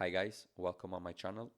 Hi guys, welcome on my channel.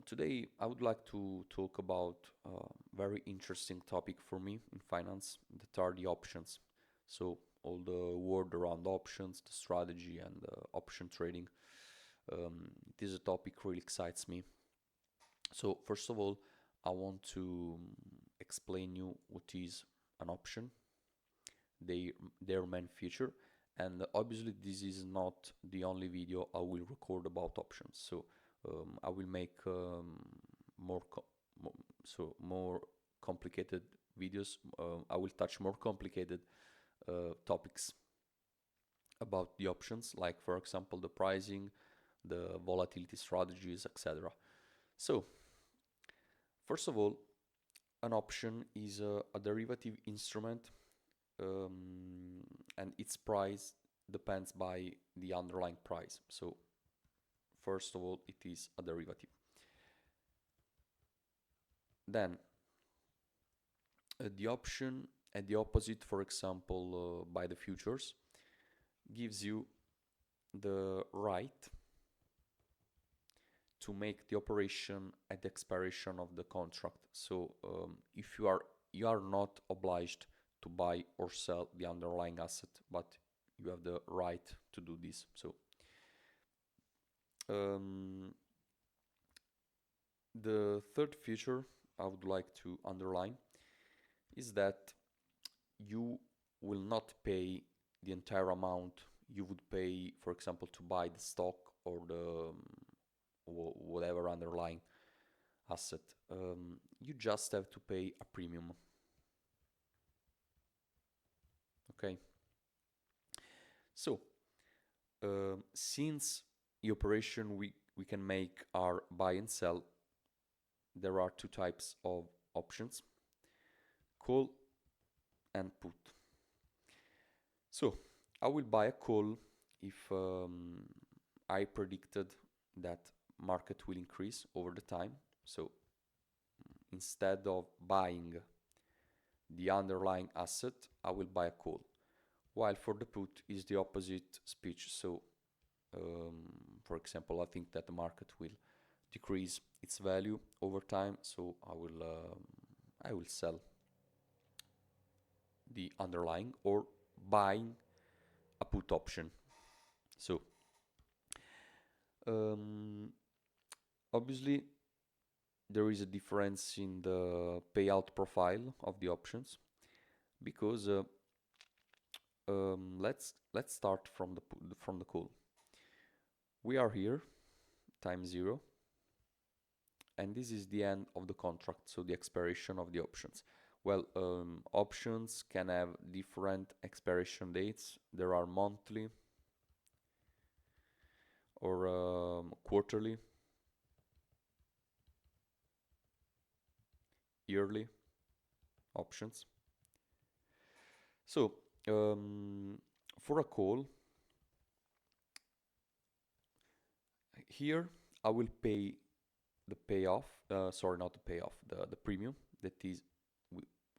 Today I would like to talk about a very interesting topic for me in finance, that are the options. So all the word around options, the strategy and option trading. It is a topic really excites me. So first of all, I want to explain you what is an option, their, their main feature, and obviously this is not the only video I will record about options. So I will make more co mo more complicated videos. I will touch more complicated topics about the options, like for example the pricing, the volatility strategies, etc. So first of all, an option is a derivative instrument, and its price depends by the underlying price. So first of all, it is a derivative. Then the option at the opposite, for example, by the futures, gives you the right to make the operation at the expiration of the contract. So if you are not obliged to buy or sell the underlying asset, but you have the right to do this. So the third feature I would like to underline is that you will not pay the entire amount you would pay, for example, to buy the stock or the whatever underlying asset. You just have to pay a premium. Okay. So since the operation we can make are buy and sell, there are two types of options: call and put. So I will buy a call if I predicted that market will increase over the time. So instead of buying the underlying asset, I will buy a call. While for the put is the opposite speech. So for example, I think that the market will decrease its value over time, so I will sell the underlying or buying a put option. So um, obviously there is a difference in the payout profile of the options because let's start from the call. We are here, time zero, and this is the end of the contract, so the expiration of the options. Well, options can have different expiration dates. There are monthly or quarterly, yearly options. So for a call, here I will pay the payoff, sorry, not the payoff, the premium that is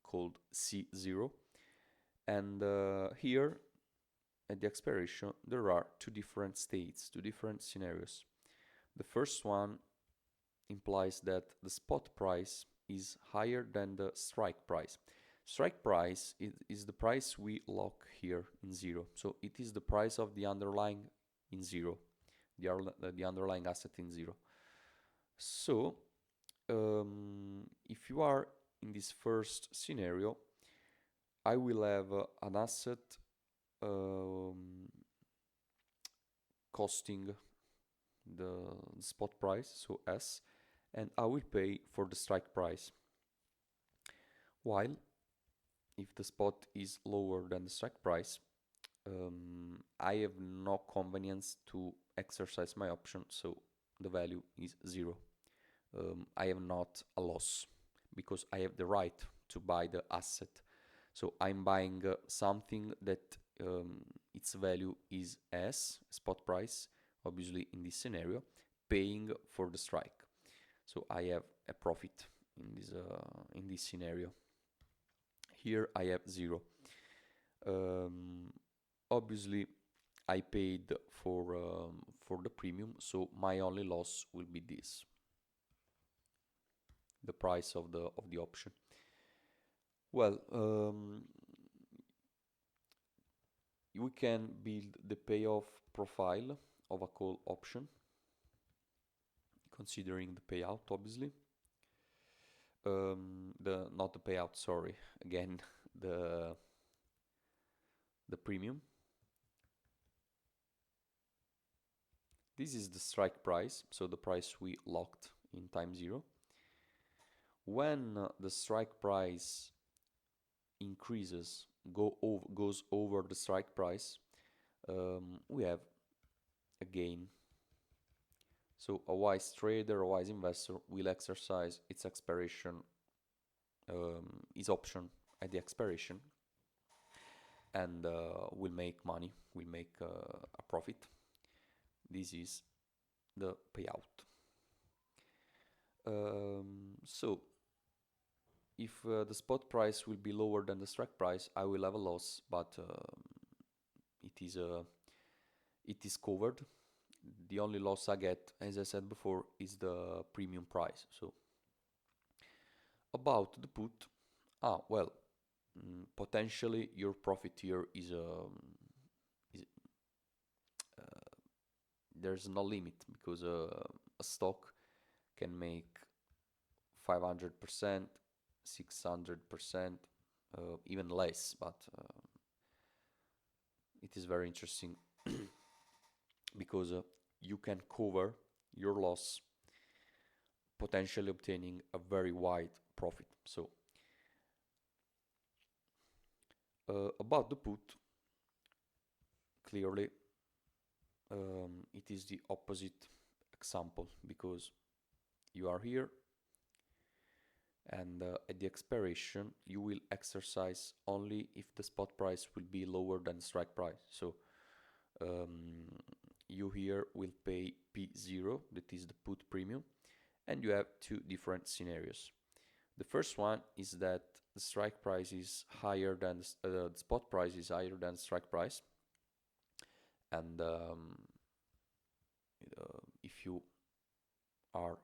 called C0. And here at the expiration, there are two different states, two different scenarios. The first one implies that the spot price is higher than the strike price. Strike price is the price we lock here in zero. So it is the price of the underlying in zero, the underlying asset in zero. So if you are in this first scenario, I will have an asset costing the spot price, so S, and I will pay for the strike price. While if the spot is lower than the strike price, I have no convenience to exercise my option, so the value is zero. I have not a loss because I have the right to buy the asset. So I'm buying something that its value is S, spot price, obviously in this scenario, paying for the strike. So I have a profit in this scenario. Here I have zero. Obviously I paid for the premium, so my only loss will be this, the price of the option. Well, we can build the payoff profile of a call option, considering the payout, obviously. The not the payout, sorry, again, the premium. This is the strike price, so the price we locked in time zero. When the strike price increases, goes over the strike price, we have a gain. So a wise trader, a wise investor will exercise its expiration, his option at the expiration, and will make money, will make a profit. This is the payout. So if the spot price will be lower than the strike price, I will have a loss, but it is covered. The only loss I get, as I said before, is the premium price. So about the put, well, potentially your profit here is there's no limit, because a stock can make 500%, 600%, even less, but it is very interesting because you can cover your loss, potentially obtaining a very wide profit. So about the put, clearly it is the opposite example, because you are here and at the expiration you will exercise only if the spot price will be lower than the strike price. So you here will pay P0, that is the put premium, and you have two different scenarios. The first one is that the strike price is higher than the spot price is higher than strike price, and if you are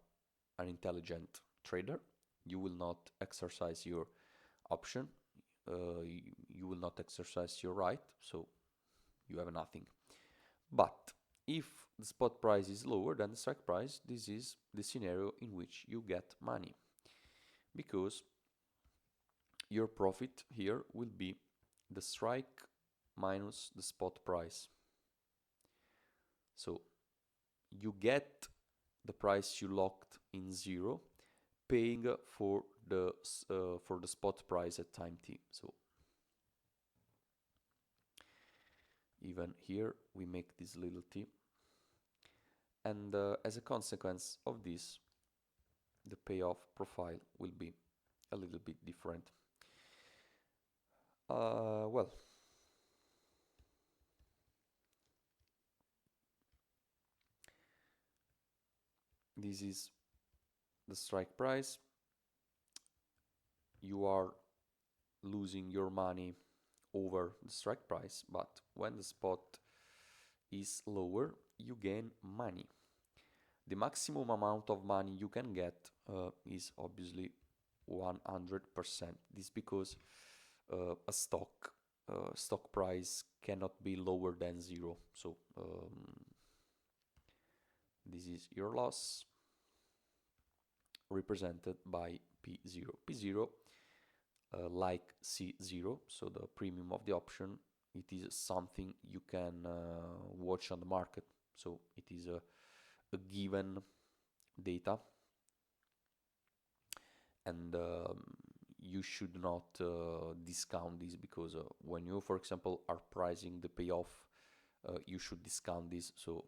an intelligent trader, you will not exercise your option, you will not exercise your right, so you have nothing. But if the spot price is lower than the strike price, this is the scenario in which you get money, because your profit here will be the strike minus the spot price. So you get the price you locked in zero, paying for the spot price at time t. So even here we make this little t, and as a consequence of this, the payoff profile will be a little bit different. Well, this is the strike price. You are losing your money over the strike price, but when the spot is lower, you gain money. The maximum amount of money you can get is obviously 100%. This because a stock price cannot be lower than zero. So this is your loss represented by P0. P0, like C0, so the premium of the option, it is something you can watch on the market. So it is a given data, and you should not discount this, because when you, for example, are pricing the payoff, you should discount this. So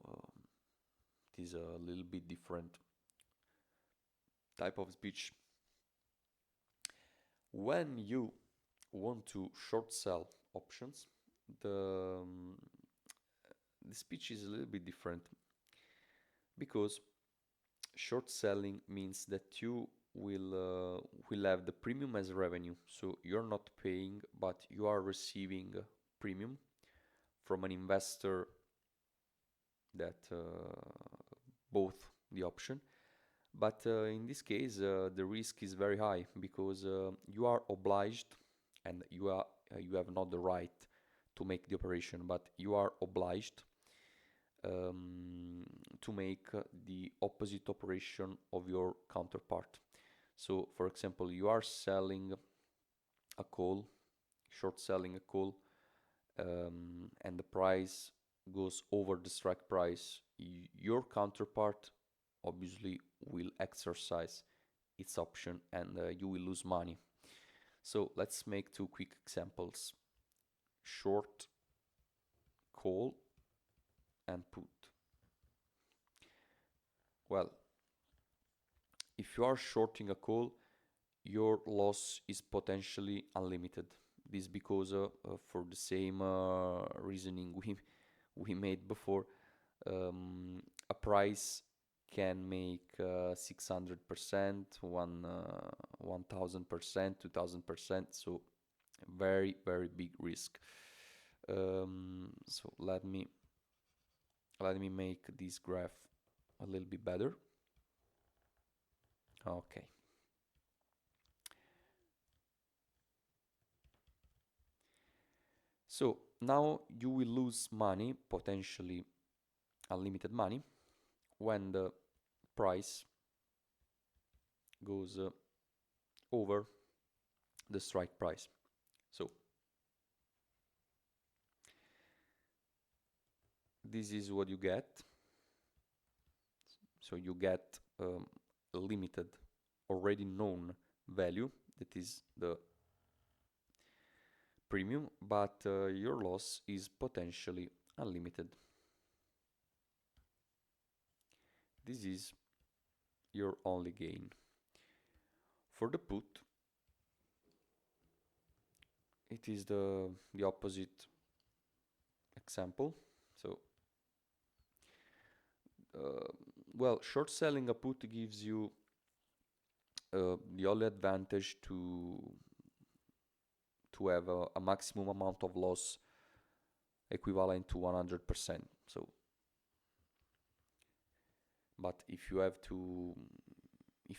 it is a little bit different type of speech. When you want to short sell options, the speech is a little bit different, because short selling means that you will have the premium as revenue. So you're not paying, but you are receiving premium from an investor that both the option. But in this case, the risk is very high because you are obliged, and you have not the right to make the operation, but you are obliged to make the opposite operation of your counterpart. So, for example, you are selling a call, short selling a call, and the price goes over the strike price. Your counterpart obviously will exercise its option, and you will lose money. So let's make two quick examples: short call and put. Well, if you are shorting a call, your loss is potentially unlimited. This because for the same reasoning we made before, a price can make 600%, 1000%, 2000%. So very very big risk. So let me make this graph a little bit better. Okay. So now you will lose money, potentially unlimited money, when the price goes over the strike price. So this is what you get. So you get a limited, already known value, that is the premium, but your loss is potentially unlimited. This is your only gain. For the put, it is the opposite example. So well, short selling a put gives you the only advantage to have a maximum amount of loss equivalent to 100%. So, but if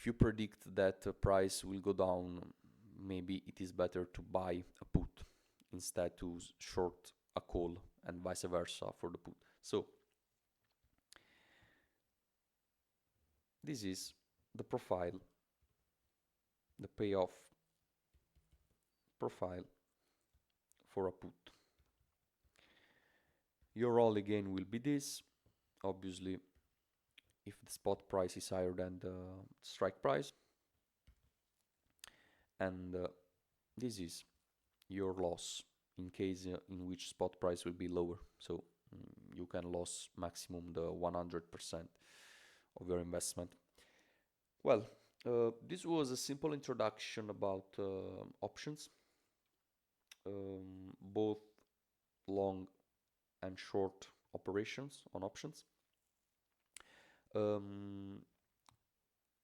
you predict that the price will go down, maybe it is better to buy a put instead to short a call, and vice versa for the put. So this is the profile, the payoff profile for a put. Your only gain will be this. Obviously, if the spot price is higher than the strike price, and this is your loss in case in which spot price will be lower. So you can lose maximum the 100% of your investment. Well, this was a simple introduction about options, both long and short operations on options.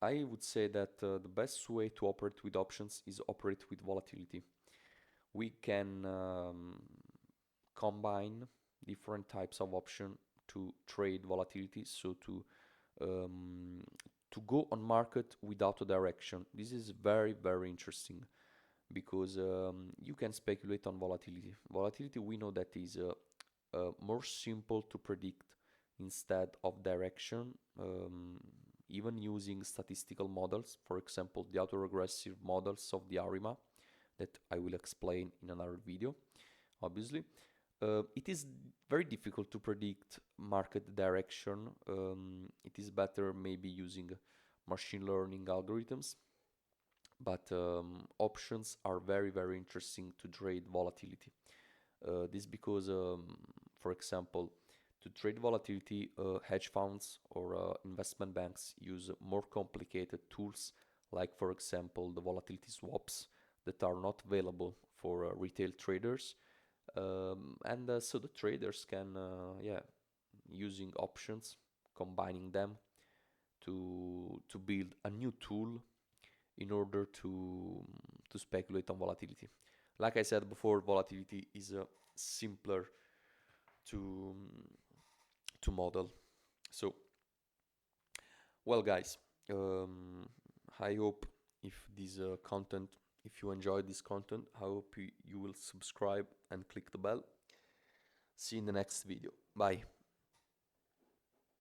I would say that the best way to operate with options is operate with volatility. We can combine different types of option to trade volatility, so to go on market without a direction. This is very very interesting because you can speculate on volatility. Volatility, we know that is more simple to predict instead of direction, even using statistical models, for example the autoregressive models of the ARIMA that I will explain in another video. Obviously it is very difficult to predict market direction. It is better maybe using machine learning algorithms, but options are very very interesting to trade volatility. This because for example, to trade volatility, hedge funds or investment banks use more complicated tools, like for example the volatility swaps that are not available for retail traders, and so the traders can using options, combining them to build a new tool in order to speculate on volatility. Like I said before, volatility is simpler to model. So, well, guys, um, I hope if this content, if you enjoyed this content, I hope you will subscribe and click the bell. See you in the next video. Bye.